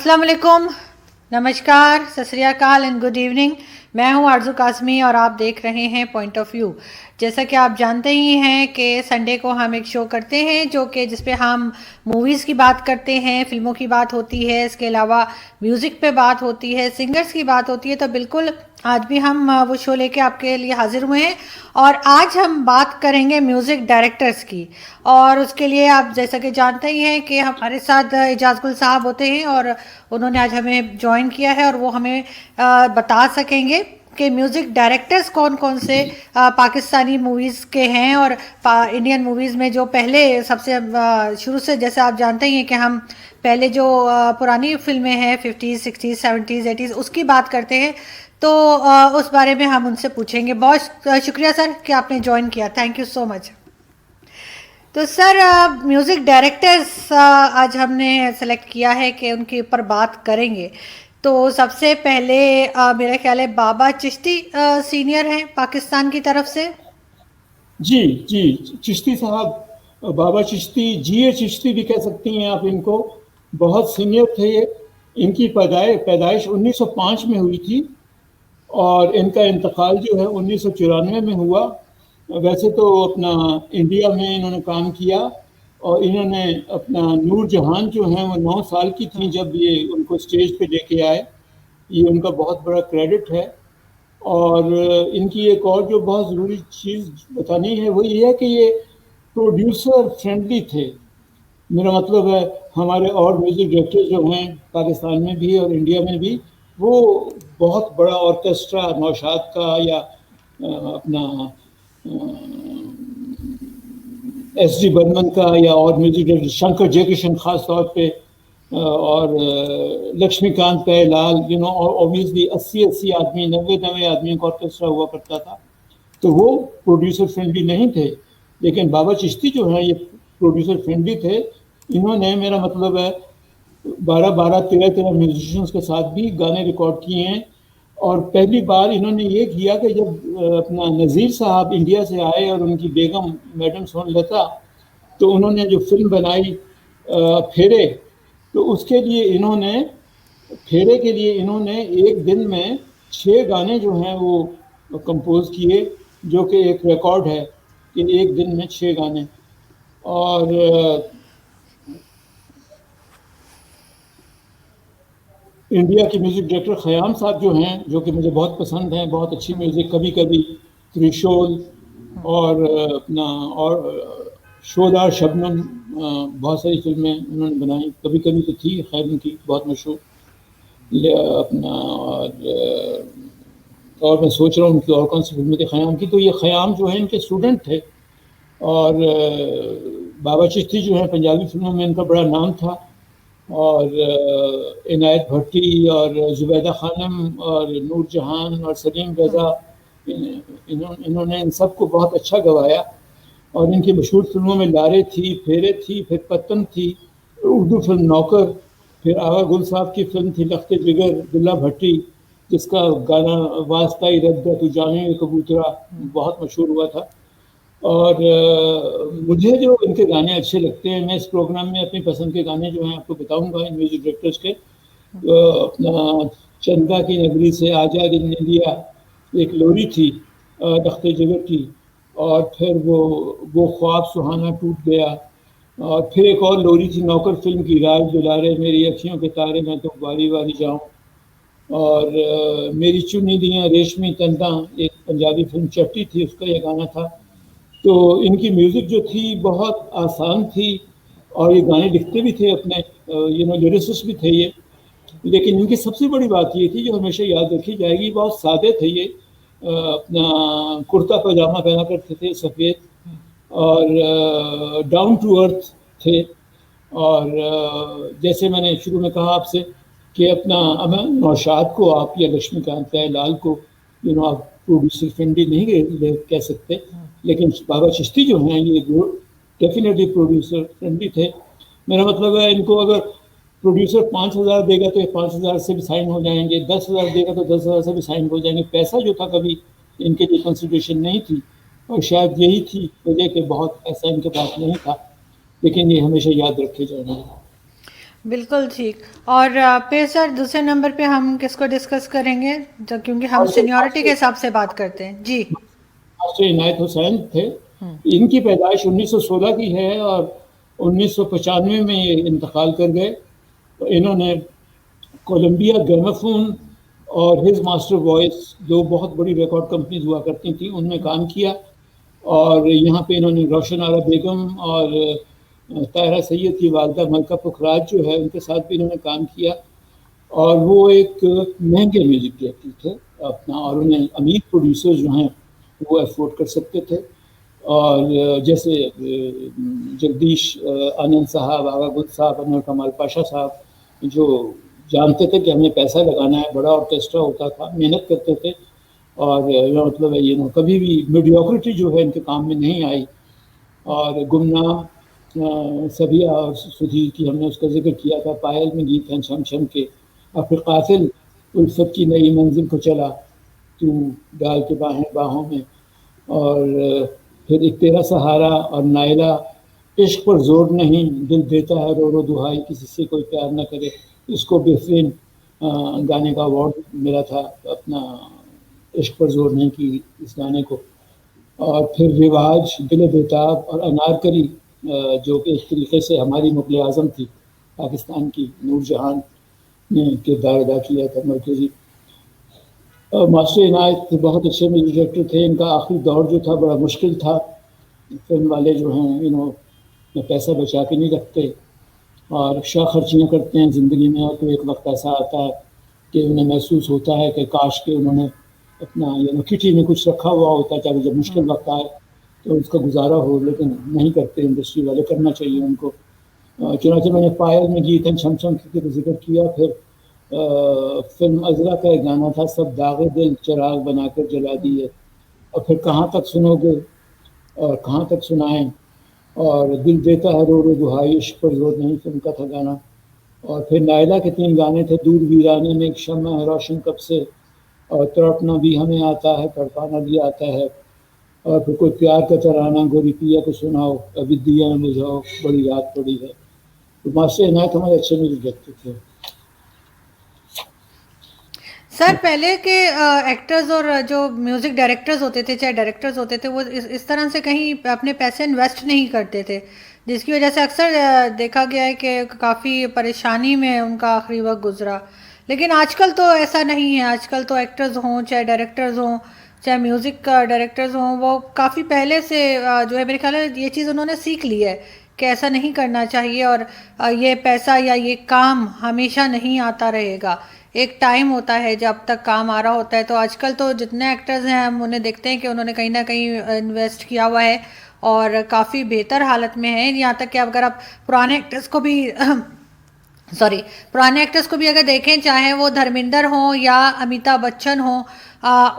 अस्सलाम वालेकुम, नमस्कार, सत श्री अकाल एंड गुड इवनिंग। मैं हूं आरजू कासमी और आप देख रहे हैं पॉइंट ऑफ व्यू। जैसा कि आप जानते ही हैं कि संडे को हम एक शो करते हैं जो कि जिस पे हम मूवीज़ की बात करते हैं, फिल्मों की बात होती है, इसके अलावा म्यूज़िक पे बात होती है, सिंगर्स की बात होती है। तो बिल्कुल आज भी हम वो शो लेके आपके लिए हाजिर हुए हैं और आज हम बात करेंगे म्यूज़िक डायरेक्टर्स की। और उसके लिए आप जैसा कि जानते ही हैं कि हमारे साथ एजाज गुल साहब होते हैं और उन्होंने आज हमें ज्वाइन किया है और वो हमें बता सकेंगे कि म्यूज़िक डायरेक्टर्स कौन कौन से पाकिस्तानी मूवीज़ के हैं और इंडियन मूवीज़ में जो पहले सबसे शुरू से, जैसे आप जानते ही हैं कि हम पहले जो पुरानी फिल्में हैं 50s 60s 70s 80s उसकी बात करते हैं। तो उस बारे में हम उनसे पूछेंगे। बहुत शुक्रिया सर कि आपने ज्वाइन किया, थैंक यू सो मच। तो सर म्यूज़िक डायरेक्टर्स आज हमने सेलेक्ट किया है कि उनके ऊपर बात करेंगे। तो सबसे पहले मेरा ख्याल है बाबा चिश्ती सीनियर हैं पाकिस्तान की तरफ से। जी जी, चिश्ती साहब, बाबा चिश्ती, जीए चिश्ती भी कह सकती हैं आप इनको। बहुत सीनियर थे ये। इनकी पैदाइश 1905 में हुई थी और इनका इंतकाल जो है 1994 में हुआ। वैसे तो अपना इंडिया में इन्होंने काम किया और इन्होंने अपना नूर जहान जो है वो 9 साल की थी जब ये उनको स्टेज पे लेके आए। ये उनका बहुत बड़ा क्रेडिट है। और इनकी एक और जो बहुत ज़रूरी चीज़ बतानी है वो ये है कि ये प्रोड्यूसर फ्रेंडली थे। मेरा मतलब है हमारे और म्यूज़िक डायरेक्टर जो हैं पाकिस्तान में भी और इंडिया में भी, वो बहुत बड़ा ऑर्केस्ट्रा नौशाद का या अपना एस डी बर्मन का या और म्यूज़िक डायरेक्टर शंकर जयकिशन ख़ास तौर पे और लक्ष्मीकांत प्यारेलाल, और ऑब्वियसली 80 आदमी 90 आदमियों का ऑर्केस्ट्रा हुआ करता था। तो वो प्रोड्यूसर फ्रेंडली नहीं थे, लेकिन बाबा चिश्ती जो है ये प्रोड्यूसर फ्रेंडली थे। इन्होंने, मेरा मतलब है, 13 म्यूजिशियंस के साथ भी गाने रिकॉर्ड किए हैं। और पहली बार इन्होंने ये किया कि जब अपना नज़ीर साहब इंडिया से आए और उनकी बेगम मैडम सोनलता, तो उन्होंने जो फिल्म बनाई फेरे, तो उसके लिए इन्होंने, फेरे के लिए इन्होंने एक दिन में 6 गाने जो हैं वो कंपोज किए, जो कि एक रिकॉर्ड है कि एक दिन में 6 गाने। और इंडिया के म्यूज़िक डायरेक्टर ख़याम साहब जो हैं, जो कि मुझे बहुत पसंद हैं, बहुत अच्छी म्यूज़िक, कभी कभी, त्रिशूल और अपना और शोदार शबनम, बहुत सारी फिल्में उन्होंने बनाई। कभी कभी तो थी खैर उनकी बहुत मशहूर अपना। और मैं सोच रहा हूँ उनकी और कौन सी फिल्में थी ख़याम की। तो ये ख़याम जो है इनके स्टूडेंट थे। और बाबा चिश्ती जो है पंजाबी फिल्मों में इनका बड़ा नाम था। और इनायत भट्टी और जुबैदा खानम और नूर जहान और सलीम रज़ा, इन्होंने इन सबको बहुत अच्छा गवाया। और इनकी मशहूर फिल्मों में लारे थी, फेरे थी, फिर पतन थी, उर्दू फिल्म नौकर, फिर आगा गुल साहब की फिल्म थी लख्ते जिगर, दुल्ला भट्टी, जिसका गाना वास्ता रद्दा तू जाने कबूतरा बहुत मशहूर हुआ था। और मुझे जो इनके गाने अच्छे लगते हैं, मैं इस प्रोग्राम में अपनी पसंद के गाने जो हैं आपको बताऊंगा इन म्यूज़िक डायरेक्टर्स के। अपना चंदा की नगरी से आजा दिन इंडिया, एक लोरी थी लख्ते जिगर की। और फिर वो ख्वाब सुहाना टूट गया। और फिर एक और लोरी थी नौकर फिल्म की, राज दुलारे मेरी अखियों के तारे मैं तो बारी बारी जाऊँ। और मेरी चुनी दियाँ रेशमी तंदा, एक पंजाबी फिल्म चट्टी थी, उसका ये गाना था। तो इनकी म्यूज़िक जो थी बहुत आसान थी और ये गाने लिखते भी थे अपने, लिरिसिस्ट भी थे ये। लेकिन इनकी सबसे बड़ी बात ये थी जो हमेशा याद रखी जाएगी, बहुत सादे थे ये। अपना कुर्ता पजामा पहना करते थे सफ़ेद, और डाउन टू अर्थ थे। और जैसे मैंने शुरू में कहा आपसे कि अपना नौशाद को आप या लक्ष्मीकांत प्यारेलाल को आप प्रोड्यूसर फ्रेंडली नहीं कह सकते, लेकिन बाबा चिश्ती जो हैं ये डेफिनेटली प्रोड्यूसर फ्रेंडली थे। मेरा मतलब है इनको अगर प्रोड्यूसर 5,000 देगा तो ये 5,000 से भी साइन हो जाएंगे, 10,000 देगा तो 10,000 से भी साइन हो जाएंगे। पैसा जो था कभी इनके लिए कंसिडरेशन नहीं थी, और शायद यही थी वजह कि बहुत पैसा इनके पास नहीं था। लेकिन ये हमेशा याद रखे जाएंगे। बिल्कुल ठीक। और फिर सर दूसरे नंबर पे हम किसको डिस्कस करेंगे, जो क्योंकि हम मास्टर सीनियरिटी के मास्टर हिसाब से बात करते हैं जी। मास्टर इनायत हुसैन थे। हम्म। इनकी पैदाइश 1916 की है और 1995 में ये इंतकाल कर गए। तो इन्होंने कोलंबिया ग्रामोफोन और हिज मास्टर वॉइस, जो बहुत बड़ी रिकॉर्ड कंपनीज हुआ करती थी, उनमें काम किया। और यहाँ पे इन्होंने रोशन आरा बेगम और तायरा सैयद की वालदा मलका पुखराज जो है, उनके साथ भी इन्होंने काम किया। और वो एक महंगे म्यूजिक डायरेक्टर थे अपना, और उन्हें अमीर प्रोड्यूसर जो हैं वो अफोर्ड कर सकते थे। और जैसे जगदीश आनंद साहब, आगा गुल साहब, अनवर कमाल पाशा साहब, जो जानते थे कि हमें पैसा लगाना है, बड़ा ऑर्केस्ट्रा होता था, मेहनत करते थे। और मतलब है कभी भी मीडियोक्रिटी जो है इनके काम में नहीं आई। और गुमनाम सबिया और सुधीर की हमने उसका जिक्र किया था, पायल में गीत हैं शम शम के, और फिर कातिल उल्फत की नई मंजिल को चला तू डाल के बाहें बाहों में। और फिर एक तेरा सहारा और नायला, इश्क पर जोर नहीं दिल देता है रो रो दुहाई, किसी से कोई प्यार न करे, इसको बेहतरीन गाने का अवार्ड मिला था अपना, इश्क पर जोर नहीं की इस गाने को। और फिर रिवाज, दिल बेताब और अनारकली, जो कि एक तरीके से हमारी मुग़ल आज़म थी पाकिस्तान की, नूरजहान ने किरदार अदा किया था मरकज़ी। मास्टर इनायत बहुत अच्छे म्यूजिक डायरेक्टर थे। इनका आखिरी दौर जो था बड़ा मुश्किल था। फिल्म वाले जो हैं इन्होंने पैसा बचा के नहीं रखते और शाह खर्चियाँ करते हैं ज़िंदगी में। और तो एक वक्त ऐसा आता है कि उन्हें महसूस होता है कि काश के उन्होंने अपना किटी में कुछ रखा हुआ होता, ताकि जब मुश्किल वक्त आए तो उसका गुजारा हो, लेकिन नहीं करते इंडस्ट्री वाले, करना चाहिए उनको। चुनांचे मैंने पायल में गीत हैं छम छम के जिक्र किया। फिर फिल्म अजरा का एक गाना था, सब दागे दिल चिराग बनाकर जला दिए। और फिर कहाँ तक सुनोगे और कहाँ तक सुनाएं, और दिल देता है रो रो दुहाई, इश्क पर जोर नहीं, फिल्म का था गाना। और फिर नायला के 3 गाने थे, दूर वीराने में एक शम्मा है रोशन कब से, और तड़पना भी हमें आता है, तड़पाना भी आता है। और फिर कोई प्यार का तराना गोरी पिया को सुनाओ, अभी दिया न बुझाओ, बड़ी रात पड़ी है। तो मास्टर इनायत हमारे अच्छे म्यूजिक डायरेक्टर थे। सर पहले के एक्टर्स और जो म्यूजिक डायरेक्टर्स होते थे, चाहे डायरेक्टर्स होते थे, वो इस तरह से कहीं अपने पैसे इन्वेस्ट नहीं करते थे, जिसकी वजह से अक्सर देखा गया है कि काफ़ी परेशानी में उनका आखिरी वक्त गुजरा। लेकिन आजकल तो ऐसा नहीं है। आजकल तो एक्टर्स हों चाहे डायरेक्टर्स हों चाहे म्यूज़िक डायरेक्टर्स हों, वो काफ़ी पहले से जो है मेरे ख्याल है ये चीज़ उन्होंने सीख ली है कि ऐसा नहीं करना चाहिए। और ये पैसा या ये काम हमेशा नहीं आता रहेगा, एक टाइम होता है जब तक काम आ रहा होता है। तो आजकल तो जितने एक्टर्स हैं हम उन्हें देखते हैं कि उन्होंने कहीं ना कहीं इन्वेस्ट किया हुआ है और काफ़ी बेहतर हालत में है। यहाँ तक कि अगर आप पुराने एक्टर्स को भी सॉरी पुराने एक्टर्स को भी अगर देखें, चाहे वो धर्मेंद्र हों या अमिताभ बच्चन हों,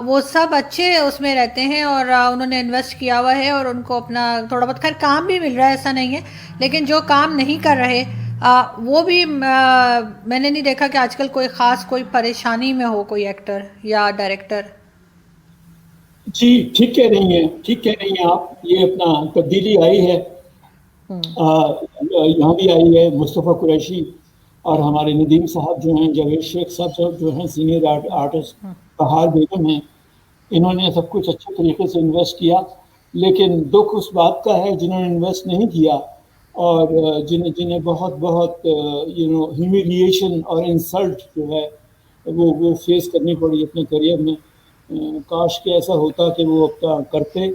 वो सब अच्छे उसमें रहते हैं और उन्होंने इन्वेस्ट किया हुआ है और उनको अपना थोड़ा बहुत खैर काम भी मिल रहा है, ऐसा नहीं है। लेकिन जो काम नहीं कर रहे वो भी मैंने नहीं देखा कि आजकल कोई ख़ास कोई परेशानी में हो कोई एक्टर या डायरेक्टर। जी ठीक कह रही हैं, ठीक कह रही हैं आप। ये अपना तब्दीली आई है, यहाँ भी आई है। मुस्तफ़ा कुरैशी और हमारे नदीम साहब जो हैं, जावेद शेख साहब जो हैं सीनियर आर्टिस्ट, बहार बेगम हैं, इन्होंने सब कुछ अच्छे तरीके से इन्वेस्ट किया। लेकिन दुख उस बात का है जिन्होंने इन्वेस्ट नहीं किया और जिन्हें जिन्हें बहुत बहुत ह्यूमिलिएशन और इंसल्ट जो है वो फेस करनी पड़ी अपने करियर में। काश के ऐसा होता कि वो अपना करते।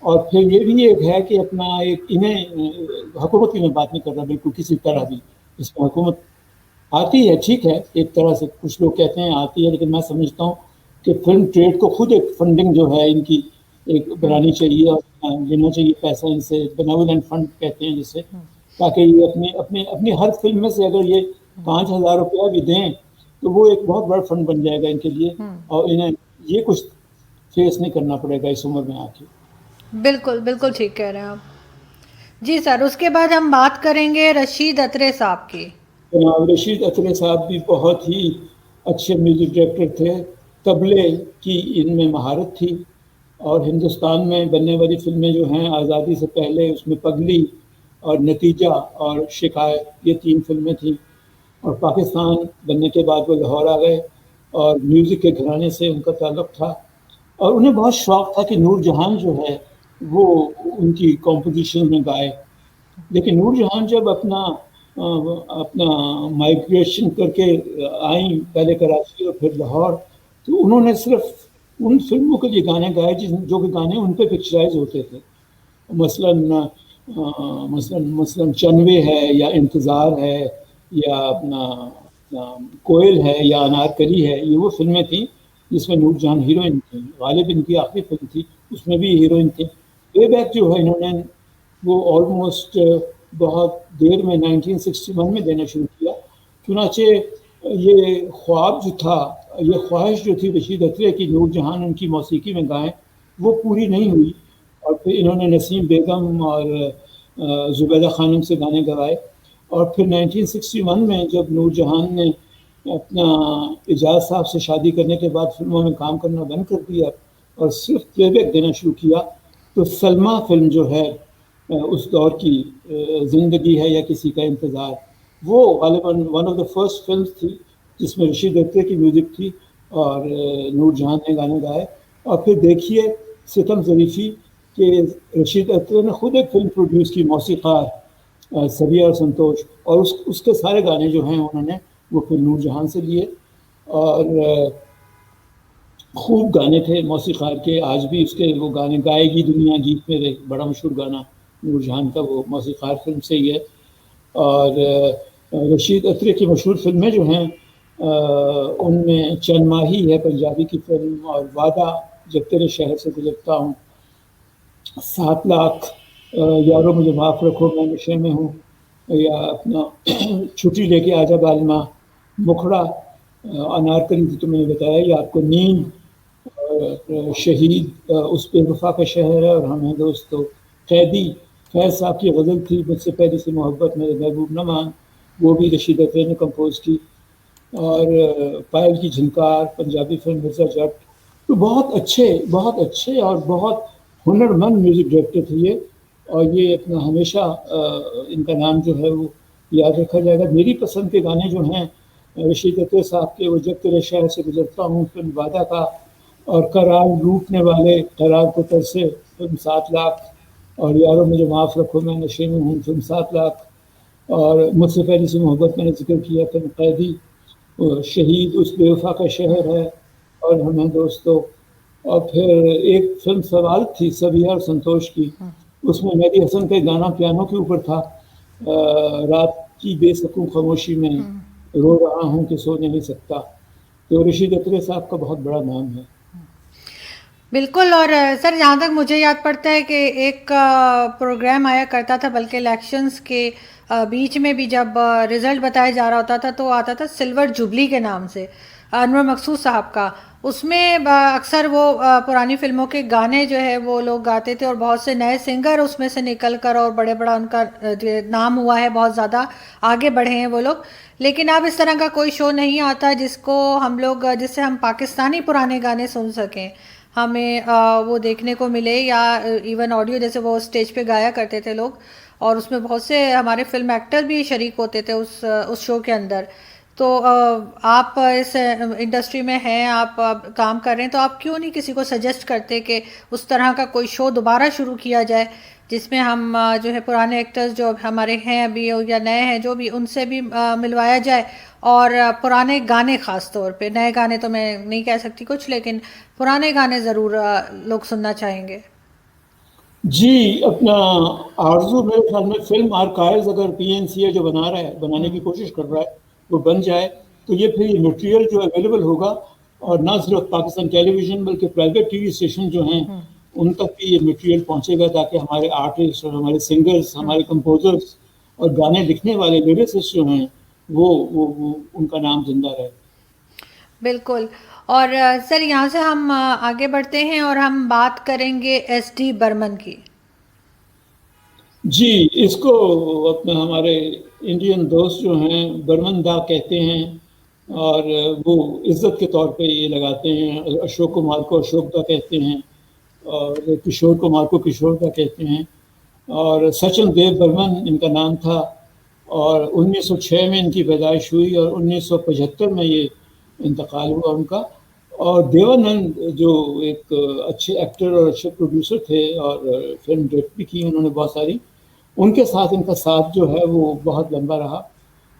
और फिर ये भी एक है कि अपना एक इन्हें हुकूमत की मैं बात नहीं कर रहा बिल्कुल किसी तरह भी, इसमें हुकूमत आती है, ठीक है, एक तरह से कुछ लोग कहते हैं आती है, लेकिन मैं समझता हूँ कि फिल्म ट्रेड को खुद एक फंडिंग जो है इनकी एक बनानी चाहिए और लेना चाहिए पैसा इनसे, बेनेवोलेंट फंड कहते हैं जिसे, ताकि ये अपनी अपनी अपनी हर फिल्म में से अगर ये 5,000 रुपया भी दें तो वो एक बहुत बड़ा फंड बन जाएगा इनके लिए और इन्हें ये कुछ फेस नहीं करना पड़ेगा इस उम्र में आके। बिल्कुल बिल्कुल ठीक कह रहे हैं आप जी सर। उसके बाद हम बात करेंगे रशीद अत्रे साहब की। जनाब रशीद अत्रे साहब भी बहुत ही अच्छे म्यूज़िक डायरेक्टर थे। तबले की इनमें महारत थी और हिंदुस्तान में बनने वाली फिल्में जो हैं आज़ादी से पहले, उसमें पगली और नतीजा और शिकायत, ये 3 फिल्में थी। और पाकिस्तान बनने के बाद वो लाहौर आ गए और म्यूज़िक के घराने से उनका ताल्लुक़ था और उन्हें बहुत शौक़ था कि नूरजहान जो है वो उनकी कॉम्पोजिशन में गाए। लेकिन नूरजहान जब अपना माइग्रेशन करके आई पहले कराची और फिर लाहौर, तो उन्होंने सिर्फ उन फिल्मों के लिए गाने गाए जो कि गाने उन पे पिक्चराइज होते थे। मसलन चनवे है या इंतज़ार है या कोयल है या अनारकली है, ये वो फिल्में थी जिसमें नूरजहान हीरोइन थी। गालिब इनकी आखिरी फिल्म थी, उसमें भी हीरोइन थी। प्लेबैक जो है इन्होंने वो ऑलमोस्ट बहुत देर में 1961 में देना शुरू किया। चुनाचे ये ख्वाब जो था, ये ख्वाहिश जो थी रशीद अत्रे की नूरजहान उनकी मौसीकी में गाएं, वो पूरी नहीं हुई और फिर इन्होंने नसीम बेगम और ज़ुबैदा खानम से गाने गवाए। और फिर 1961 में जब नूरजहान ने अपना एजाज साहब से शादी करने के बाद फिल्मों में काम करना बंद कर दिया और सिर्फ प्लेबैक देना शुरू किया, तो सलमा फिल्म जो है उस दौर की ज़िंदगी है या किसी का इंतज़ार, वो गालिबन one of the first films थी जिसमें रशीद अत्रे की म्यूज़िक थी और नूरजहान ने गाने गाए। और फिर देखिए सितम ज़रीफ़ी कि रशीद अत्रे ने खुद एक फिल्म प्रोड्यूस की, मौसीक़ार सबिया और संतोष, और उसके सारे गाने जो हैं उन्होंने वो फिर नूरजहान से लिए और खूब गाने थे मौसीक़ार के। आज भी उसके वो गाने, गाएगी दुनिया गीत मेरे, बड़ा मशहूर गाना नूरजहान का वो मौसीक़ार फिल्म से ही है। और रशीद अत्रे की मशहूर फिल्में जो हैं उनमें चंद माही है पंजाबी की फिल्म, और वादा जब तेरे शहर से गुजरता हूँ, 7 लाख, यारों मुझे माफ़ रखो मैं नशे में हूँ, या अपना छुट्टी लेके आजा बालिमा, मुखड़ा, अनारकली तो मैंने बताया ही आपको, नींद, शहीद, उस बेवफा का शहर है, और हम हैं दोस्तों, कैदी, फैज़ साहब की गज़ल थी मुझसे पहले से मोहब्बत मेरे महबूब न मान, वो भी रशीद अत्रे ने कंपोज की। और पायल की झनकार, पंजाबी फिल्म मिर्ज़ा जट। तो बहुत अच्छे और बहुत हुनरमंद म्यूज़िक डायरेक्टर थे ये, और ये अपना हमेशा इनका नाम जो है वो याद रखा जाएगा। मेरी पसंद के गाने जो हैं रशीद अत्रे साहब के, वो जब तेरे शहर से गुजरता हूँ फिल्म वादा का, और करार लूटने वाले, करार को तरसे फिल्म 7 लाख, और यारों मुझे माफ़ रखो मैं नशे में हूँ फिल्म 7 लाख, और मुझसे पहले से मोहब्बत मैंने जिक्र किया फिल्म कैदी, शहीद, उस बेवफा का शहर है, और हम हैं दोस्तों। और फिर एक फिल्म सवाल थी सबिया और संतोष की, उसमें मेहदी हसन का गाना पियानो के ऊपर था, रात की बेसकून खामोशी में रो रहा हूँ कि सो नहीं सकता। तो रशीद अत्रे साहब का बहुत बड़ा नाम है। बिल्कुल। और सर जहाँ तक मुझे याद पड़ता है कि एक प्रोग्राम आया करता था, बल्कि इलेक्शंस के बीच में भी जब रिज़ल्ट बताया जा रहा होता था तो आता था सिल्वर जुबली के नाम से, अनवर मकसूद साहब का। उसमें अक्सर वो पुरानी फिल्मों के गाने जो है वो लोग गाते थे, और बहुत से नए सिंगर उसमें से निकल कर और बड़े बड़ा उनका नाम हुआ है, बहुत ज़्यादा आगे बढ़े हैं वो लोग। लेकिन अब इस तरह का कोई शो नहीं आता जिसको हम लोग, जिससे हम पाकिस्तानी पुराने गाने सुन सकें, हमें वो देखने को मिले, या इवन ऑडियो जैसे वो स्टेज पे गाया करते थे लोग, और उसमें बहुत से हमारे फिल्म एक्टर भी शरीक होते थे उस शो के अंदर। तो आप इस इंडस्ट्री में हैं, आप काम कर रहे हैं, तो आप क्यों नहीं किसी को सजेस्ट करते कि उस तरह का कोई शो दोबारा शुरू किया जाए जिसमें हम जो है पुराने एक्टर्स जो हमारे हैं अभी या नए हैं जो भी, उनसे भी मिलवाया जाए, और पुराने गाने ख़ास तौर पे, नए गाने तो मैं नहीं कह सकती कुछ, लेकिन पुराने गाने ज़रूर लोग सुनना चाहेंगे। जी, अपना आरज़ू मेरे ख्याल में फ़िल्म आर्काइव्स अगर पीएनसीए जो बना रहा है, बनाने की कोशिश कर रहा है, वो बन जाए, तो ये फिर ये मटेरियल जो अवेलेबल होगा, और ना सिर्फ पाकिस्तान टेलीविज़न बल्कि प्राइवेट टीवी स्टेशन जो हैं उन तक भी ये मटेरियल पहुंचेगा, ताकि हमारे आर्टिस्ट और हमारे सिंगर्स, हमारे कंपोज़र्स और गाने लिखने वाले लिरिसिस्ट जो हैं वो उनका नाम ज़िंदा रहे। बिल्कुल। और सर यहाँ से हम आगे बढ़ते हैं और हम बात करेंगे एसडी बर्मन की। जी, इसको अपने हमारे इंडियन दोस्त जो हैं बर्मन दा कहते हैं, और वो इज़्ज़त के तौर पे ये लगाते हैं। अशोक कुमार को अशोक दा कहते हैं, और किशोर कुमार को किशोर दा कहते हैं, और सचिन देव बर्मन इनका नाम था। और 1906 में इनकी पैदाइश हुई और 1975 में ये इंतकाल हुआ उनका। और देवानंद जो एक अच्छे एक्टर और अच्छे प्रोड्यूसर थे और फिल्म डायरेक्ट भी की उन्होंने बहुत सारी, उनके साथ इनका साथ जो है वो बहुत लंबा रहा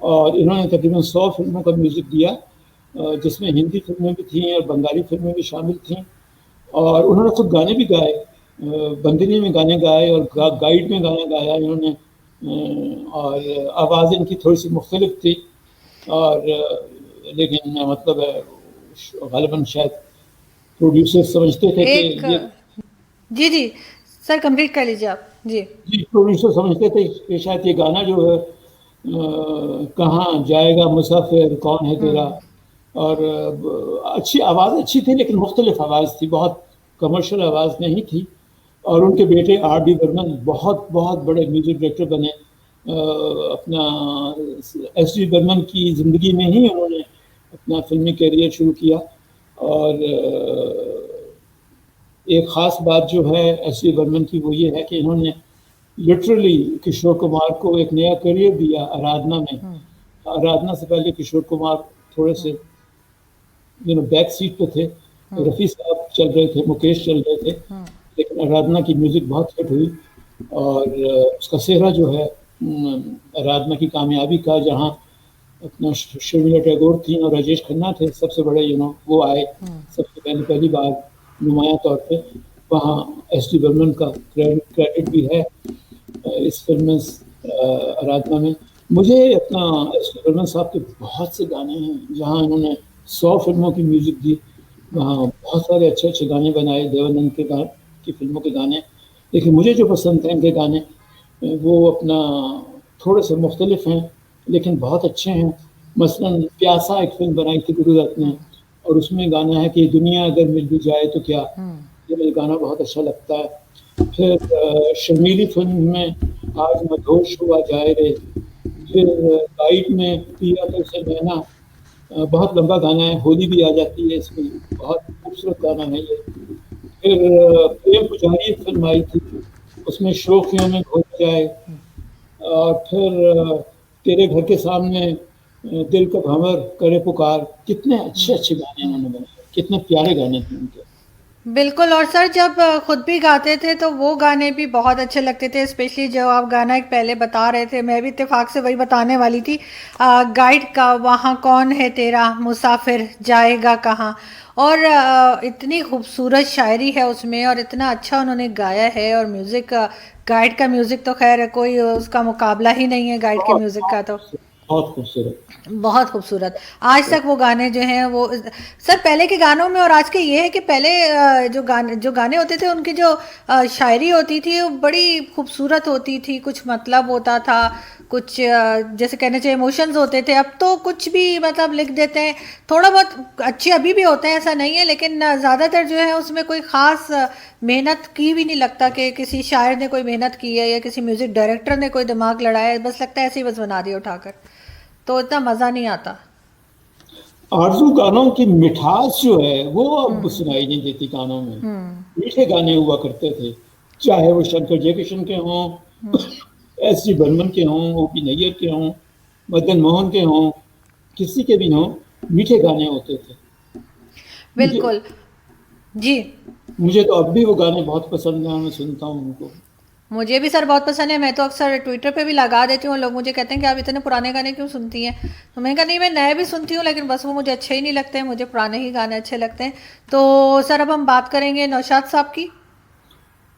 और इन्होंने तकरीबन 100 फिल्मों का म्यूज़िक दिया, जिसमें हिंदी फिल्में भी थीं और बंगाली फिल्में भी शामिल थीं। और उन्होंने खुद गाने भी गाए, बंदनी में गाने गाए और गाइड में गाना गाया इन्होंने। और आवाज़ इनकी थोड़ी सी मुख्तलिफ थी और लेकिन मतलब गालिबन शायद प्रोड्यूसर समझते थे कि एक ये जी जी सर, कंप्लीट कर लीजिए आप जी। जी प्रोड्यूसर समझते थे कि शायद ये गाना जो है कहाँ जाएगा मुसाफिर कौन है तेरा। और अच्छी आवाज़ अच्छी थी लेकिन मुख्तलिफ आवाज़ थी, बहुत कमर्शियल आवाज़ नहीं थी। और उनके बेटे आर डी बर्मन बहुत बहुत बड़े म्यूज़िक डायरेक्टर बने। अपना एस डी बर्मन की ज़िंदगी में ही उन्होंने अपना फिल्मी करियर शुरू किया। और एक ख़ास बात जो है एस डी बर्मन की वो ये है कि इन्होंने लिटरली किशोर कुमार को एक नया करियर दिया आराधना में। आराधना से पहले किशोर कुमार थोड़े से बैक सीट पे थे, रफ़ी साहब चल रहे थे, मुकेश चल रहे थे, लेकिन आराधना की म्यूज़िक बहुत हिट हुई। और उसका सेहरा जो है आराधना की कामयाबी का, जहाँ अपना शर्मिला टैगोर थी और राजेश खन्ना थे सबसे बड़े वो आए सबसे पहली बार नुमाया तौर पे, वहाँ एस डी बर्मन का क्रेडिट भी है इस फिल्म में आराधना में। मुझे अपना एस डी बर्मन साहब के बहुत से गाने हैं जहाँ इन्होंने 100 फिल्मों की म्यूज़िक दी, वहाँ बहुत सारे अच्छे अच्छे गाने बनाए देवानंद की फिल्मों के गाने। लेकिन मुझे जो पसंद हैं इनके गाने वो अपना थोड़े से मुख्तलिफ हैं लेकिन बहुत अच्छे हैं। मसलन प्यासा एक फिल्म बनाई थी गुरुदत्त ने और उसमें गाना है कि दुनिया अगर मिल भी जाए तो क्या, ये मुझे गाना बहुत अच्छा लगता है। फिर शर्मीली फिल्म में आज मधोश हुआ जाए रे, फिर गाइड में पिया तो से मैना, बहुत लंबा गाना है, होली भी आ जाती है इसमें, बहुत खूबसूरत गाना है ये। फिर प्रेम पुजारी एक फिल्म आई थी उसमें शोखियों में खो जाए। और फिर तेरे घर के सामने दिल का भंवर करे पुकार, कितने अच्छे अच्छे गाने इन्होंने बनाए, कितने प्यारे गाने थे उनके। बिल्कुल। और सर जब खुद भी गाते थे तो वो गाने भी बहुत अच्छे लगते थे, स्पेशली जो आप गाना एक पहले बता रहे थे, मैं भी इत्तेफाक से वही बताने वाली थी, गाइड का वहाँ कौन है तेरा मुसाफिर जाएगा कहाँ। और इतनी खूबसूरत शायरी है उसमें और इतना अच्छा उन्होंने गाया है। और म्यूज़िक, गाइड का म्यूज़िक तो खैर कोई उसका मुकाबला ही नहीं है गाइड के बहुत म्यूज़िक का तो। बहुत खूबसूरत। बहुत खूबसूरत। आज तक वो गाने जो हैं वो सर, पहले के गानों में और आज के ये है कि पहले जो गाने होते थे उनकी जो शायरी होती थी वो बड़ी खूबसूरत होती थी, कुछ मतलब होता था, कुछ जैसे कहने चाहिए इमोशंस होते थे। अब तो कुछ भी मतलब लिख देते हैं, थोड़ा बहुत अच्छे अभी भी होते हैं ऐसा नहीं है, लेकिन ज़्यादातर जो है उसमें कोई ख़ास मेहनत की भी नहीं लगता कि किसी शायर ने कोई मेहनत की है या किसी म्यूज़िक डायरेक्टर ने कोई दिमाग लड़ाया है, बस लगता है ऐसे ही बस बना दिया उठाकर, तो इतना मज़ा नहीं आता। आरज़ू गानों की मिठास जो है वो अब सुनाई नहीं देती कानों में। मीठे गाने हुआ करते थे, चाहे वो शंकर जयकिशन के हों, एस डी बर्मन के हों, ओ पी नैयर के हों, मदन मोहन के हों, किसी के भी हों, मीठे गाने होते थे। मुझे बिल्कुल जी। मुझे तो अब भी वो गाने बहुत पसंद हैं, मैं सुनता हूँ उनको। मुझे भी सर बहुत पसंद है, मैं तो अक्सर ट्विटर पे भी लगा देती हूँ, लोग मुझे कहते हैं कि आप इतने पुराने गाने क्यों सुनती हैं, तो मैंने कहा नहीं, मैं नए भी सुनती हूँ लेकिन बस वो मुझे अच्छे ही नहीं लगते हैं, मुझे पुराने ही गाने अच्छे लगते हैं। तो सर अब हम बात करेंगे नौशाद साहब की।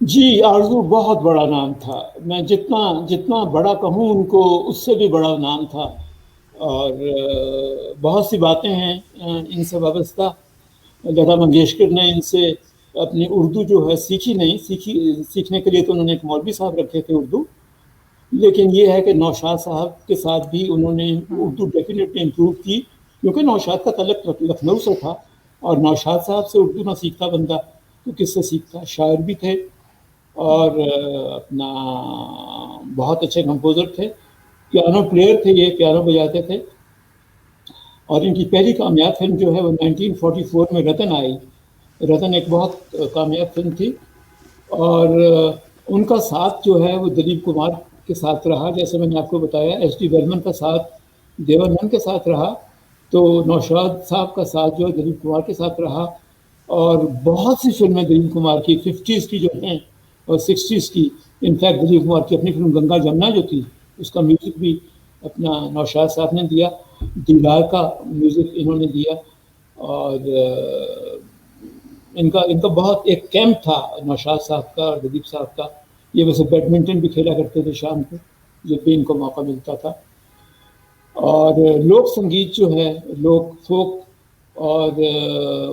जी, आरज़ू बहुत बड़ा नाम था, मैं जितना जितना बड़ा कहूँ उनको उससे भी बड़ा नाम था। और बहुत सी बातें हैं इनसे वाबस्ता। लता मंगेशकर ने इनसे अपनी उर्दू जो है सीखी नहीं, सीखने के लिए तो उन्होंने एक मौलवी साहब रखे थे उर्दू, लेकिन ये है कि नौशाद साहब के साथ भी उन्होंने उर्दू डेफिनेटली इम्प्रूव की, क्योंकि नौशाद का तल्लुक लखनऊ से था और नौशाद साहब से उर्दू ना सीखता बंदा तो किससे सीखता। शायर भी थे और अपना बहुत अच्छे कंपोज़र थे, पियानो प्लेयर थे, ये पियानो बजाते थे। और इनकी पहली कामयाब फिल्म जो है वो 1944 में रतन आई। रतन एक बहुत कामयाब फिल्म थी और उनका साथ जो है वो दिलीप कुमार के साथ रहा, जैसे मैंने आपको बताया एस डी बर्मन का साथ देवानंद के साथ रहा, तो नौशाद साहब का साथ जो है दिलीप कुमार के साथ रहा। और बहुत सी फिल्में दिलीप कुमार की 50s की जो हैं और 60s की, इनफैक्ट दिलीप कुमार की अपनी फिल्म गंगा जमुना जो थी उसका म्यूज़िक भी अपना नौशाद साहब ने दिया, दीवार का म्यूज़िक इन्होंने दिया। और इनका इनका बहुत एक कैंप था नौशाद साहब का और दिलीप साहब का। ये वैसे बैडमिंटन भी खेला करते थे शाम को जब भी इनको मौका मिलता था। और लोक संगीत जो है, लोक फोक और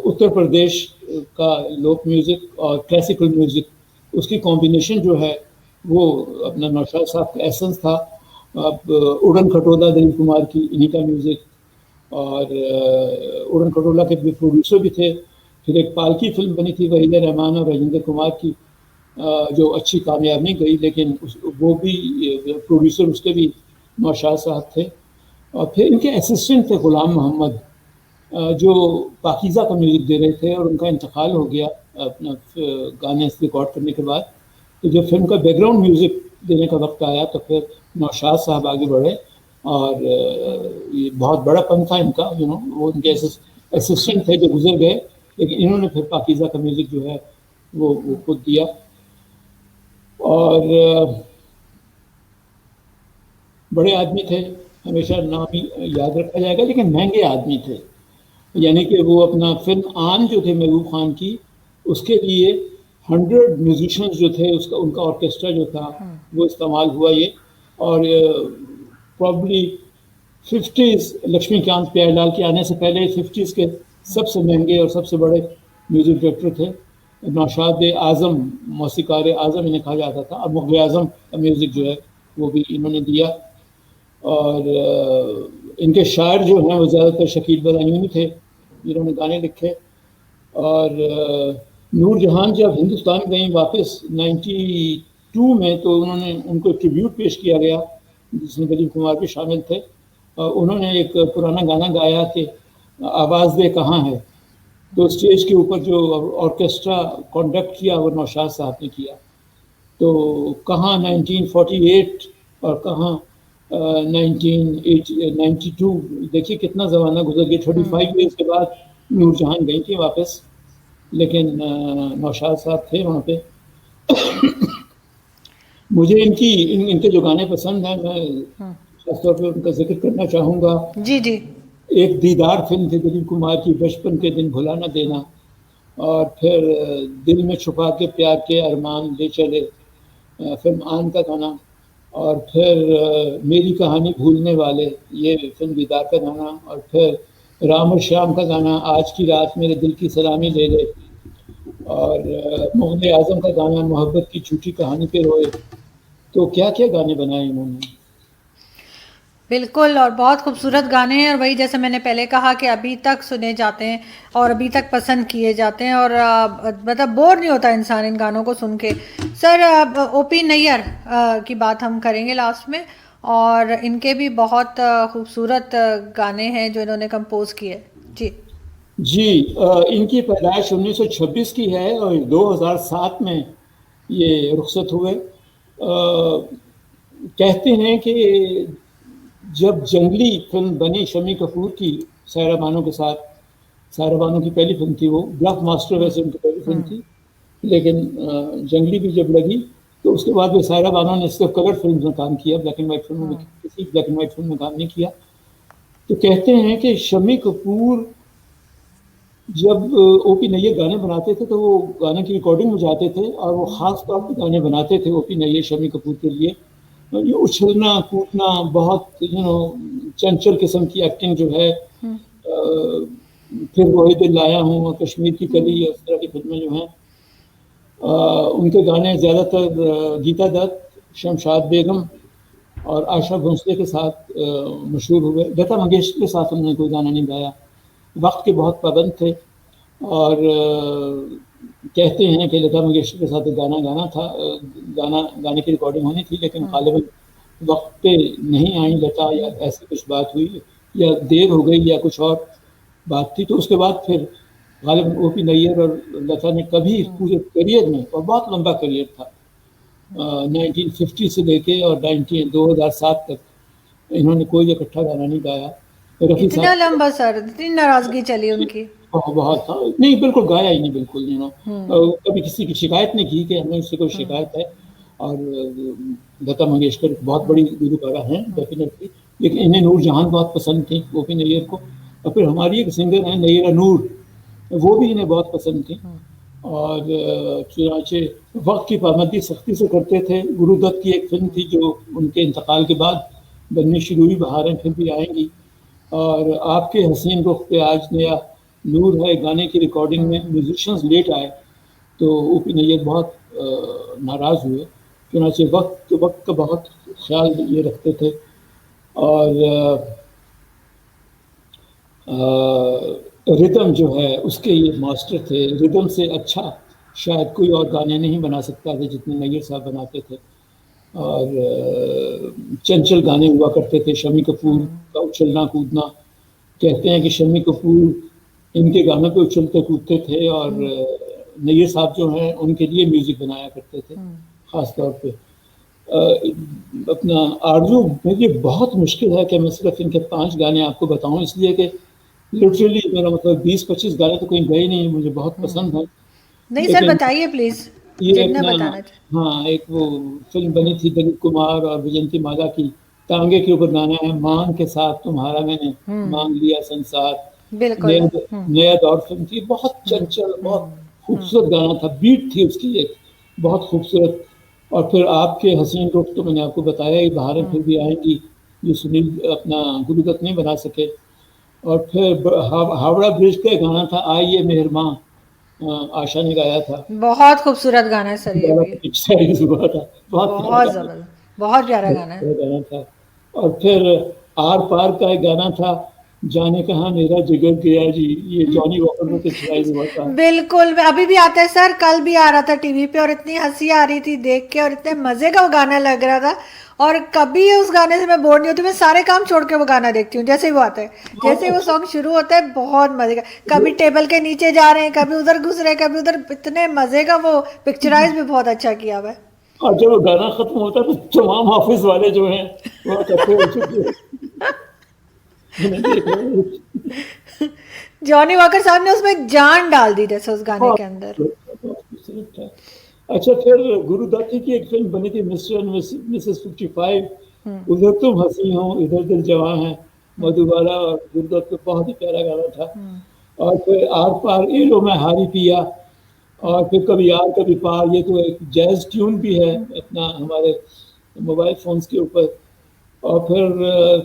उत्तर प्रदेश का लोक म्यूज़िक और क्लासिकल म्यूज़िक, उसकी कॉम्बिनेशन जो है वो अपना नौशाद साहब का एसेंस था। अब उड़न खटोला दिलीप कुमार की, इन्हीं का म्यूज़िक। और उड़न खटोला के भी प्रोड्यूसर भी थे। फिर एक पालकी फिल्म बनी थी वहीदा रहमान और राजेंद्र कुमार की, जो अच्छी कामयाब नहीं गई, लेकिन वो भी प्रोड्यूसर उसके भी नौशाद साहब थे। और फिर इनके असिस्टेंट थे गुलाम मोहम्मद, जो पाकीज़ा का म्यूज़िक दे रहे थे, और उनका इंतकाल हो गया अपना गाने रिकॉर्ड करने के बाद। तो जब फिल्म का बैकग्राउंड म्यूज़िक देने का वक्त आया तो फिर नौशाद साहब आगे बढ़े, और ये बहुत बड़ा पन था इनका, वो इनके असिस्टेंट थे जो गुजर गए, लेकिन इन्होंने फिर पाकीज़ा का म्यूज़िक जो है वो खुद दिया। और बड़े आदमी थे, हमेशा नाम ही याद रखा जाएगा, लेकिन महंगे आदमी थे। यानी कि वो अपना फिल्म आन जो थे महबूब खान की, उसके लिए 100 म्यूजिशियंस जो थे, उसका उनका ऑर्केस्ट्रा जो था वो इस्तेमाल हुआ ये। और प्रॉब्ली 50s लक्ष्मीकांत प्यारेलाल के आने से पहले 50s के सबसे महंगे और सबसे बड़े म्यूजिक डायरेक्टर थे नौशाद आज़म, मौसीकार आज़म इन्हें कहा जाता था। और मुग़ल आज़म का म्यूज़िक जो है वो भी इन्होंने दिया। और इनके शायर जो हैं वो ज़्यादातर शकील बदायूनी थे जिन्होंने गाने लिखे। और नूरजहान जब हिंदुस्तान गई वापस 92 में, तो उनको ट्रिब्यूट पेश किया गया जिसमें दिलीप कुमार भी शामिल थे। उन्होंने एक पुराना गाना गाया कि आवाज़ दे कहाँ है, तो स्टेज के ऊपर जो ऑर्केस्ट्रा कंडक्ट किया वो नौशाद साहब ने किया। तो कहाँ 1948 और कहाँ 1992, देखिए कितना ज़माना गुजर गया। 35 ईयर्स के बाद नूरजहान गई थी वापस, लेकिन नौशाद साहब थे वहाँ पे। मुझे इनके जो गाने पसंद हैं, मैं खासतौर पर उनका जिक्र करना चाहूँगा। जी जी। एक दीदार फिल्म थी दिलीप कुमार की, बचपन के दिन भुला न देना। और फिर दिल में छुपा के प्यार के अरमान ले चले, फिल्म आन का गाना। और फिर मेरी कहानी भूलने वाले, ये फिल्म दीदार का गाना। और फिर राम और श्याम का गाना, आज की रात मेरे दिल की सलामी ले ले। और मुग़ल आज़म का गाना, मोहब्बत की झूठी कहानी पे रोए। तो क्या क्या गाने बनाए इन्होंने। बिल्कुल, और बहुत खूबसूरत गाने हैं। और वही जैसे मैंने पहले कहा कि अभी तक सुने जाते हैं और अभी तक पसंद किए जाते हैं, और मतलब बोर नहीं होता इंसान इन गानों को सुन के। सर, ओपी नैयर की बात हम करेंगे लास्ट में, और इनके भी बहुत खूबसूरत गाने हैं जो इन्होंने कंपोज किए। जी जी, इनकी पैदाइश 1926 की है और 2007 में ये रुखसत हुए। कहते हैं कि जब जंगली फिल्म बनी शम्मी कपूर की सायरा बानो के साथ, सायरा बानो की पहली फिल्म थी वो, ब्लॉक मास्टर वैसे उनकी पहली फिल्म थी, लेकिन जंगली भी जब लगी तो उसके बाद वो सायरा बानो ने सिर्फ कलर फिल्म में काम किया, ब्लैक एंड वाइट फिल्म में, किसी ब्लैक एंड वाइट फिल्म में काम नहीं किया। तो कहते हैं कि शम्मी कपूर जब ओपी नैयर गाने बनाते थे तो वो गाने की रिकॉर्डिंग में जाते थे, और वो ख़ास तौर पर गाने बनाते थे ओपी नैयर शम्मी कपूर के लिए। ये उछलना कूदना, बहुत चंचल किस्म की एक्टिंग जो है। फिर वही दिल लाया हूँ, कश्मीर की कली, इस तरह की फिल्में जो हैं, उनके गाने ज़्यादातर गीता दत्त, शमशाद बेगम और आशा भोंसले के साथ मशहूर हुए। लता मंगेशकर के साथ उन्होंने कोई गाना नहीं गाया, वक्त के बहुत पाबंद थे। और कहते हैं कि लता मंगेशकर के साथ गाना गाना था, गाने की रिकॉर्डिंग होनी थी, लेकिन गालिबन वक्त पे नहीं आई लता, या ऐसी कुछ बात हुई, या देर हो गई, या कुछ और बात थी। तो उसके बाद फिर गालिबन ओपी नैयर और लता ने कभी पूरे करियर में, और बहुत लंबा करियर था, 1950 से लेके और 2007 तक इन्होंने कोई इकट्ठा गाना नहीं गाया। रफ़ी इतना साहब लंबा सर, इतनी नाराजगी चली उनकी। बहुत था, नहीं बिल्कुल गाया ही नहीं, बिल्कुल कभी किसी की शिकायत नहीं की कि हमें उससे कोई शिकायत है। और लता मंगेशकर बहुत बड़ी गुलकारा हैं डेफिनेटली, लेकिन इन्हें नूरजहान बहुत पसंद थी, वो भी नैयर को। और फिर हमारी एक सिंगर हैं नैरा नूर, वो भी इन्हें बहुत पसंद थी। और चुनाचे वक्त की पाबंदी सख्ती से करते थे। गुरुदत्त की एक फिल्म थी जो उनके इंतकाल के बाद बननी शुरू हुई, बहारें फिर भी आएंगी। और आपके हसीन रुख पे आज नया नूर है गाने की रिकॉर्डिंग में म्यूजिशियंस लेट आए तो ओपी नैयर बहुत नाराज़ हुए। चुनाचे वक्त का बहुत ख्याल ये रखते थे। और रिदम जो है उसके ये मास्टर थे। रिदम से अच्छा शायद कोई और गाने नहीं बना सकता थे जितने नैयर साहब बनाते थे। और चंचल गाने हुआ करते थे। शम्मी कपूर का उछलना कूदना, कहते हैं कि शम्मी कपूर इनके गानों पे उछलते कूदते थे और नैयर साहब जो हैं उनके लिए म्यूज़िक बनाया करते थे ख़ास तौर पे। अपना आरज़ू, मेरे लिए बहुत मुश्किल है कि मैं सिर्फ इनके 5 गाने आपको बताऊं, इसलिए कि लिटरली मेरा मतलब 20-25 गाने तो कहीं गए नहीं, मुझे बहुत पसंद है। नहीं सर, लेकिन बताइए प्लीज, ये जितना अपना, बताना चाहे। हाँ, एक वो फिल्म बनी थी दिलीप कुमार और विजयंती माला की, तांगे के ऊपर गाना है, मांग के साथ तुम्हारा मैंने मांग लिया संसार। बिल्कुल। नया दौर फिल्म थी, बहुत चंचल, बहुत खूबसूरत गाना था, बीट थी उसकी एक बहुत खूबसूरत। और फिर आपके हसीन रुख तो मैंने आपको बताया ही, बहारें फिर भी आएंगी, ये सुनील अपना गुरुदत्त नहीं बना सके। और फिर हावड़ा ब्रिज पे गाना था आइए मेहरबान, आशा ने गाया था। बहुत खूबसूरत गाना है सर ये वाला भी। पिक्चराइज हुआ था, बहुत प्यारा बहुत गाना, जबरदस्त, बहुत प्यारा गाना है। प्यारा गाना था। और फिर आर पार का एक गाना था, जाने कहाँ मेरा जिगर गया जी, ये जॉनी वॉकर में पिक्चराइज हुआ था। बिल्कुल, अभी भी आता है सर, कल भी आ रहा था टीवी पे और इतनी हंसी आ रही थी देख के और इतने मजे का वो गाना लग रहा था। और कभी उस गाने से मैं बोर नहीं होती, मैं सारे काम छोड़ के वो गाना देखती हूँ जैसे ही वो आता है। और जैसे ही वो अच्छा, सॉन्ग शुरू होता है बहुत मजे का, कभी टेबल के नीचे जा रहे हैं, कभी उधर घुस रहे हैं, कभी उधर, इतने मजे का वो पिक्चराइज भी बहुत अच्छा किया हुआ है। और जब वो गाना खत्म होता है तो तमाम ऑफिस वाले जो हैं वो इकट्ठे हो चुके हैं, उन्हें देख रहे हैं। जॉनी वॉकर साहब ने उसमें जान डाल दी जैसे उस गाने हाँ, के अंदर। बहुत खूबसूरत था। अच्छा, फिर गुरुदत्त की एक फिल्म बनी थी मिस्टर एंड मिसेस 55, उधर तुम हंसी हो इधर दिल जवां है, मधुबाला और गुरुदत्त का बहुत ही प्यारा गाना था। और फिर आर पार ये लो मैं हारी पिया, और फिर कभी यार कभी पार, ये तो एक जैज ट्यून भी है अपना हमारे मोबाइल फोन्स के ऊपर। और फिर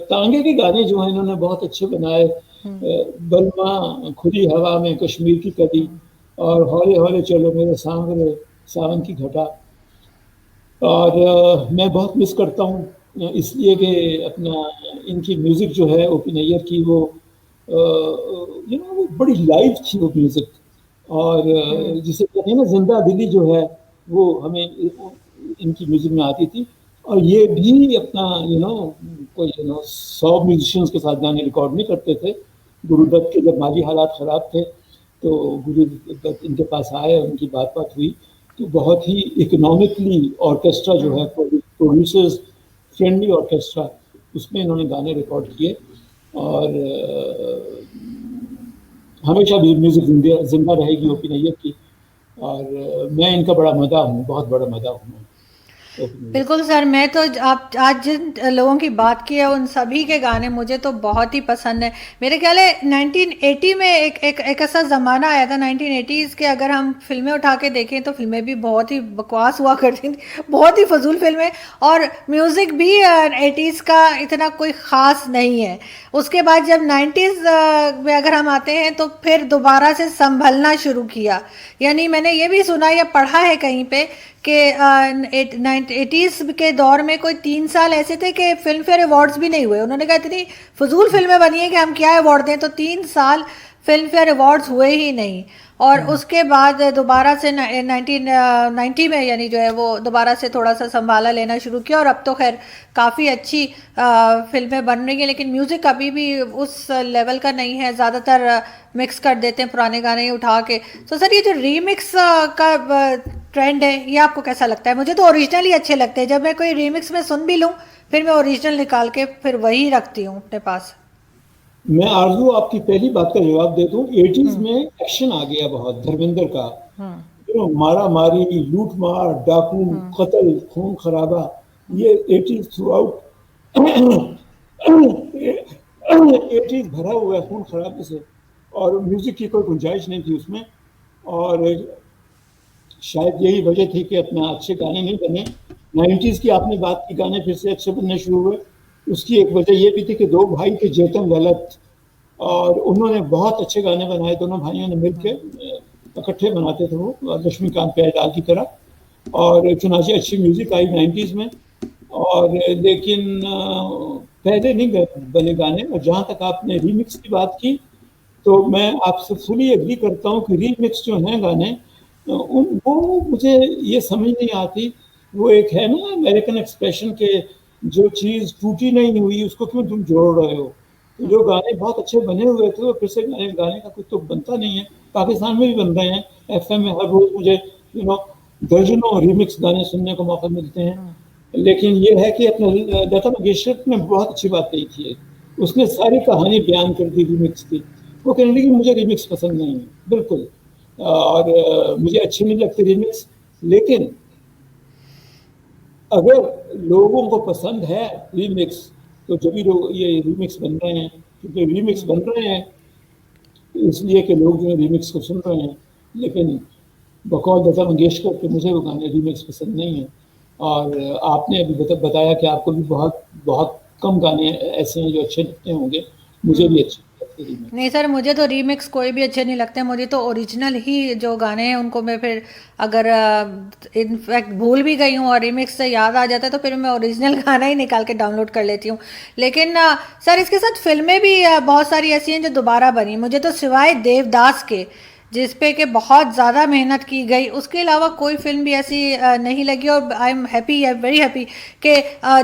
तांगे के गाने जो हैं इन्होंने बहुत अच्छे बनाए। बलमा, खुली हवा में, कश्मीर की कली, और हौले हौले चलो मेरे सांवरे, सावन की घटा। और मैं बहुत मिस करता हूँ इसलिए कि अपना इनकी म्यूज़िक जो है ओपी नैयर की, वो वो बड़ी लाइव थी वो म्यूज़िक। और जिसे कहते हैं ना जिंदा दिली जो है वो हमें इनकी म्यूज़िक में आती थी। और ये भी अपना कोई 100 म्यूजिशियंस के साथ गाने रिकॉर्ड नहीं करते थे। गुरुदत्त के जब माली हालात ख़राब थे तो गुरुदत्त इनके पास आए, उनकी बात हुई तो बहुत ही इकोनॉमिकली ऑर्केस्ट्रा जो है, प्रोड्यूसर्स फ्रेंडली ऑर्केस्ट्रा, उसमें इन्होंने गाने रिकॉर्ड किए। और हमेशा भी म्यूज़िक जिंदा रहेगी ओपी नैयर की। और मैं इनका बड़ा मदा हूँ, बहुत बड़ा मदा हूँ ओपी नैयर बिल्कुल सर, मैं तो आप आज जिन लोगों की बात की है उन सभी के गाने मुझे तो बहुत ही पसंद है। मेरे ख्याल है 1980 में एक ऐसा ज़माना आया था 1980s के, अगर हम फिल्में उठा के देखें तो फिल्में भी बहुत ही बकवास हुआ करती थी, बहुत ही फजूल फिल्में। और म्यूज़िक भी 80s का इतना कोई ख़ास नहीं है। उसके बाद जब 90s में अगर हम आते हैं तो फिर दोबारा से संभलना शुरू किया। यानी मैंने ये भी सुना या पढ़ा है कहीं पे कि 80s के दौर में कोई 3 साल ऐसे थे कि फिल्म फेयर अवार्ड्स भी नहीं हुए। उन्होंने कहा इतनी फजूल फिल्में बनी है कि हम क्या अवार्ड दें, तो 3 साल फिल्म फेयर अवार्ड्स हुए ही नहीं। और उसके बाद दोबारा से 1990 में यानी जो है वो दोबारा से थोड़ा सा संभाला लेना शुरू किया, और अब तो खैर काफ़ी अच्छी फिल्में बन रही हैं, लेकिन म्यूज़िक अभी भी उस लेवल का नहीं है। ज़्यादातर मिक्स कर देते हैं पुराने गाने ही उठा के। तो सर ये जो रीमिक्स का ट्रेंड है, ये आपको कैसा लगता है? मुझे तो ओरिजिनल ही अच्छे लगते हैं। जब मैं कोई रीमिक्स में सुन भी लूँ, फिर मैं ओरिजिनल निकाल के फिर वही रखती हूँ अपने पास। मैं आरजू आपकी पहली बात का जवाब दे दूं, 80s हम्म। में एक्शन आ गया बहुत धर्मेंद्र का। हम्म। मारा मारी, लूट मार, डाकू, हम्म। कत्ल, खून खराबा, ये 80s थ्रू आउट 80s भरा हुआ है खून खराबे से, और म्यूजिक की कोई गुंजाइश नहीं थी उसमें। और शायद यही वजह थी कि अपना अच्छे गाने नहीं बने। 90s की आपने बात की, गाने फिर से अच्छे बनने शुरू हुए। उसकी एक वजह यह भी थी कि दो भाई थे, चेतन ललित, और उन्होंने बहुत अच्छे गाने बनाए। दोनों भाइयों ने मिलकर इकट्ठे बनाते थे वो, लक्ष्मीकांत प्यारेलाल की तरह। और चुनाचे अच्छी म्यूजिक आई 90s में। और लेकिन पहले नहीं बने गाने। और जहाँ तक आपने रीमिक्स की बात की, तो मैं आपसे फुली एग्री करता हूँ कि रीमिक्स जो हैं गाने, उन वो मुझे ये समझ नहीं आती। वो एक है ना अमेरिकन एक्सप्रेशन के, जो चीज़ टूटी नहीं हुई उसको क्यों तुम जोड़ रहे हो। तो जो गाने बहुत अच्छे बने हुए थे वो फिर से गाने गाने का कुछ तो बनता नहीं है। पाकिस्तान में भी बन रहे हैं, एफएम में हर रोज मुझे दर्जनों रिमिक्स गाने सुनने को मौका मिलते हैं। लेकिन ये है कि अपने लता मंगेशकर ने बहुत अच्छी बात कही थी, उसने सारी कहानी बयान कर दी रिमिक्स की। वो कहने लगी मुझे रिमिक्स पसंद नहीं है बिल्कुल, और मुझे अच्छी नहीं लगती रिमिक्स। लेकिन अगर लोगों को पसंद है रीमिक्स, तो जब भी लोग ये रीमिक्स बन रहे हैं, क्योंकि रीमिक्स बन रहे हैं इसलिए कि लोग जो है रीमिक्स को सुन रहे हैं। लेकिन बकौल लता मंगेशकर के मुझे वो गाने रीमिक्स पसंद नहीं है। और आपने अभी बताया कि आपको भी बहुत बहुत कम गाने ऐसे हैं जो अच्छे लगते होंगे। मुझे भी अच्छे लगते हैं रीमिक्स। नहीं सर, मुझे तो रीमिक्स कोई भी अच्छे नहीं लगते। मुझे तो ओरिजिनल ही जो गाने हैं उनको मैं फिर अगर इनफैक्ट भूल भी गई हूँ और रीमिक्स से याद आ जाता है, तो फिर मैं ओरिजिनल गाना ही निकाल के डाउनलोड कर लेती हूँ। लेकिन सर इसके साथ फिल्में भी बहुत सारी ऐसी हैं जो दोबारा बनी। मुझे तो सिवाय देवदास के, जिस पे कि बहुत ज़्यादा मेहनत की गई, उसके अलावा कोई फिल्म भी ऐसी नहीं लगी। और I am happy, I am very happy कि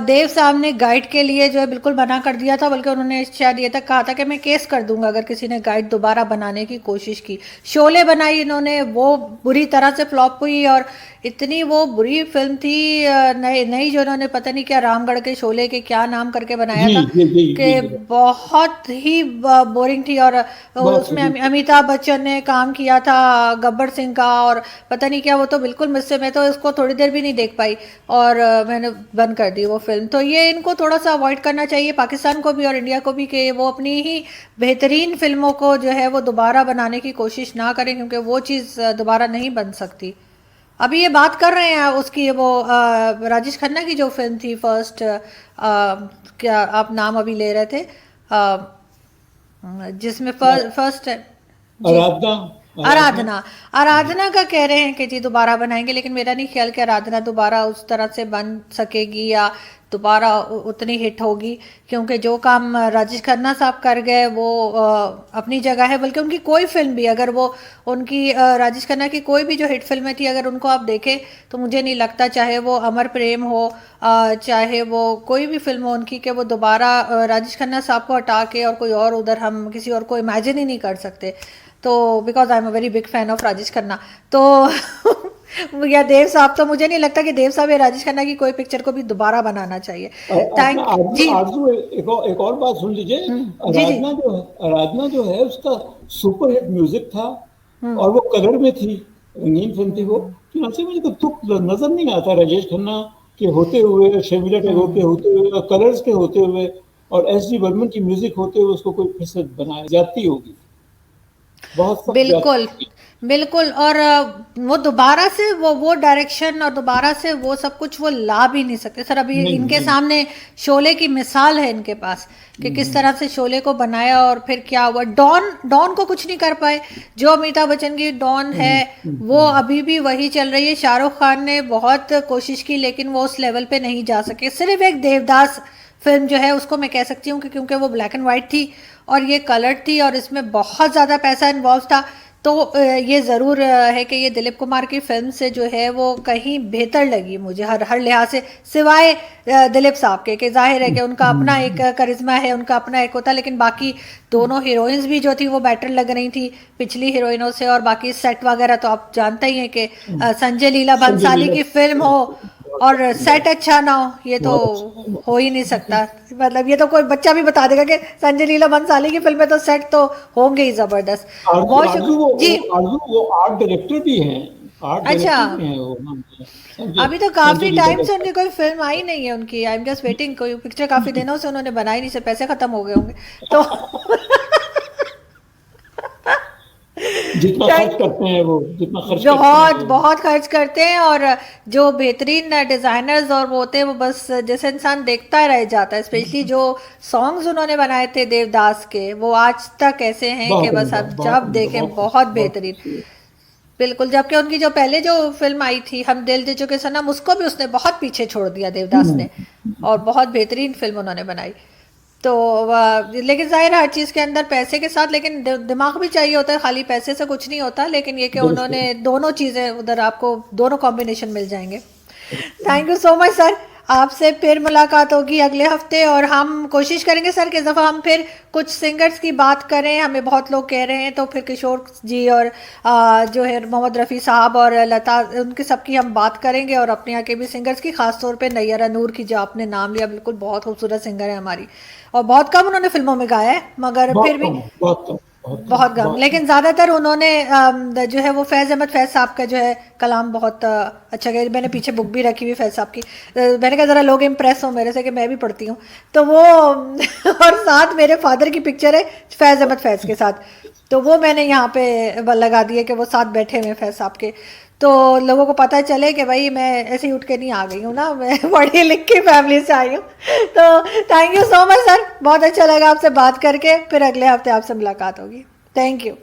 देव साहब ने गाइड के लिए जो है बिल्कुल मना कर दिया था, बल्कि उन्होंने शायद ये तक कहा था कि मैं केस कर दूंगा अगर किसी ने गाइड दोबारा बनाने की कोशिश की। शोले बनाई इन्होंने, वो बुरी तरह से फ्लॉप हुई, और इतनी वो बुरी फिल्म थी। नई नई जो उन्होंने पता नहीं क्या रामगढ़ के शोले के क्या नाम करके बनाया जी था, जी जी कि जी, बहुत ही बोरिंग थी। और बहुत उसमें सही। अमिताभ बच्चन ने काम किया था गब्बर सिंह का, और पता नहीं क्या, वो तो बिल्कुल मुझसे, मैं तो इसको थोड़ी देर भी नहीं देख पाई, और मैंने बंद कर दी वो फिल्म। तो ये इनको थोड़ा सा अवॉइड करना चाहिए, पाकिस्तान को भी और इंडिया को भी, कि वो अपनी ही बेहतरीन फिल्मों को जो है वो दोबारा बनाने की कोशिश ना करें, क्योंकि वो चीज़ दोबारा नहीं बन सकती। अभी ये बात कर रहे हैं उसकी, वो राजेश खन्ना की जो फिल्म थी फर्स्ट, क्या आप नाम अभी ले रहे थे, जिसमें फर्स्ट जी, आराधना। आराधना। आराधना। आराधना का कह रहे हैं कि जी दोबारा बनाएंगे, लेकिन मेरा नहीं ख्याल कि आराधना दोबारा उस तरह से बन सकेगी या दोबारा उतनी हिट होगी, क्योंकि जो काम राजेश खन्ना साहब कर गए वो अपनी जगह है। बल्कि उनकी कोई फिल्म भी, अगर वो उनकी राजेश खन्ना की कोई भी जो हिट फिल्में थी, अगर उनको आप देखें, तो मुझे नहीं लगता, चाहे वो अमर प्रेम हो, चाहे वो कोई भी फिल्म हो उनकी, कि वो दोबारा राजेश खन्ना साहब को हटा के और कोई और उधर हम किसी और को इमेजिन ही नहीं कर सकते। तो because I am a very big fan of Rajesh Khanna, तो या देव साहब, तो मुझे नहीं लगता कि देव साहब या राजेश खन्ना की कोई पिक्चर को भी दोबारा बनाना चाहिए। अपना थैंक आरजू जी। आरजू एक और बात सुन लीजिए। जी जी। आराधना जो है उसका सुपर हिट म्यूजिक था, हम्म। और वो कलर में थी, रंगीन फिल्म थी वो। चुनाचे मुझे तो तुक नजर नहीं आता राजेश खन्ना के होते हुए, शर्मिला टैगोर के होते हुए, कलर्स के होते हुए, और एस डी बर्मन की म्यूजिक होते हुए उसको कोई फिर से बनाया जाती होगी, बहुत सख्त बिल्कुल जाती बिल्कुल। और वो दोबारा से वो डायरेक्शन और दोबारा से वो सब कुछ वो ला भी नहीं सकते सर। अभी होगी। नहीं इनके नहीं। सामने शोले की मिसाल है इनके पास, कि किस तरह से शोले को बनाया, और फिर क्या हुआ। डॉन डॉन को कुछ नहीं कर पाए। जो अमिताभ बच्चन की डॉन है वो अभी भी वही चल रही है। शाहरुख खान ने बहुत कोशिश की, लेकिन वो उस लेवल पे नहीं जा सके। सिर्फ एक देवदास फिल्म जो है उसको मैं कह सकती हूँ कि क्योंकि वो ब्लैक एंड वाइट थी और ये कलर थी और इसमें बहुत ज़्यादा पैसा इन्वॉल्व था, तो ये ज़रूर है कि ये दिलीप कुमार की फिल्म से जो है वो कहीं बेहतर लगी मुझे हर हर लिहाज से, सिवाय दिलीप साहब के, कि जाहिर है कि उनका अपना एक करिश्मा है, उनका अपना एक होता, लेकिन बाकी दोनों हीरोइंस भी जो थी वो बेटर लग रही थी पिछली हीरोइनों से। और बाकी सेट वगैरह तो आप जानते ही हैं कि संजय लीला संजय भंसाली लीला की फिल्म हो और सेट अच्छा ना हो, ये तो बहुत अच्छा। हो ही नहीं सकता। मतलब ये तो कोई बच्चा भी बता देगा कि संजय लीला भंसाली की फिल्म में तो सेट तो होंगे ही जबरदस्त। आरजू बहुत आरजू जी। आरजू वो आर्ट डायरेक्टर भी हैं, आर्ट अच्छा, डायरेक्टर भी हैं वो। हाँ, संजय अभी तो संजय काफी लीला टाइम से उनकी भंसाली। कोई फिल्म आई नहीं है उनकी, आई एम जस्ट वेटिंग, कोई पिक्चर काफी दिनों से उन्होंने बनाई नहीं, से पैसे खत्म हो गए होंगे तो जितना खर्च थैंक, करते हैं वो, जितना खर्च करते हैं बहुत वो। बहुत खर्च करते हैं, और जो बेहतरीन डिजाइनर्स और वो होते हैं वो बस जैसे इंसान देखता रह जाता है। स्पेशली जो सॉन्ग्स उन्होंने बनाए थे देवदास के, वो आज तक ऐसे हैं कि बहुत बस उम्दा, आप बहुत जब उम्दा, देखें बहुत बहुत खूबसूरत, बहुत बेहतरीन। खूबसूरत। बिल्कुल, जबकि उनकी जो पहले जो फिल्म आई थी हम दिल दे चुके सनम, उसको भी उसने बहुत पीछे छोड़ दिया देवदास हम्म, ने, और बहुत बेहतरीन फिल्म उन्होंने बनाई। तो लेकिन जाहिर है हर चीज़ के अंदर पैसे के साथ लेकिन दिमाग भी चाहिए होता है, खाली पैसे से कुछ नहीं होता, लेकिन ये कि बिल्कुल। उन्होंने दोनों चीज़ें उधर आपको दोनों कॉम्बिनेशन मिल जाएंगे। Thank you so much sir, आपसे फिर मुलाकात होगी अगले हफ्ते, और हम कोशिश करेंगे सर कि इस दफ़ा हम फिर कुछ सिंगर्स की बात करें, हमें बहुत लोग कह रहे हैं, तो फिर किशोर जी और जो है मोहम्मद रफ़ी साहब और लता, उनकी सबकी हम बात करेंगे, और अपने यहाँ के भी सिंगर्स की, खास तौर पे नैयरा नूर की जो आपने नाम लिया, बिल्कुल बहुत खूबसूरत सिंगर है हमारी, और बहुत कम उन्होंने फिल्मों में गाया है, मगर फिर बहुत भी कम, बहुत कम, बहुत कम, बहुत कम, बहुत कम। लेकिन ज़्यादातर उन्होंने जो है वो फैज़ अहमद फैज़ साहब का जो है कलाम बहुत अच्छा गया। मैंने पीछे बुक भी रखी हुई फैज़ साहब की, मैंने कहा ज़रा लोग इम्प्रेस हो मेरे से कि मैं भी पढ़ती हूँ, तो वो और साथ मेरे फादर की पिक्चर है फैज़ अहमद फैज़ के साथ, तो वो मैंने यहाँ पे लगा दिए कि वो साथ बैठे हुए हैं फैज़ साहब के, तो लोगों को पता चले कि भाई मैं ऐसे ही उठ के नहीं आ गई हूँ ना, मैं पढ़ी लिखी फैमिली से आई हूँ। तो thank you so much sir, बहुत अच्छा लगा आपसे बात करके, फिर अगले हफ्ते आपसे मुलाकात होगी। Thank you.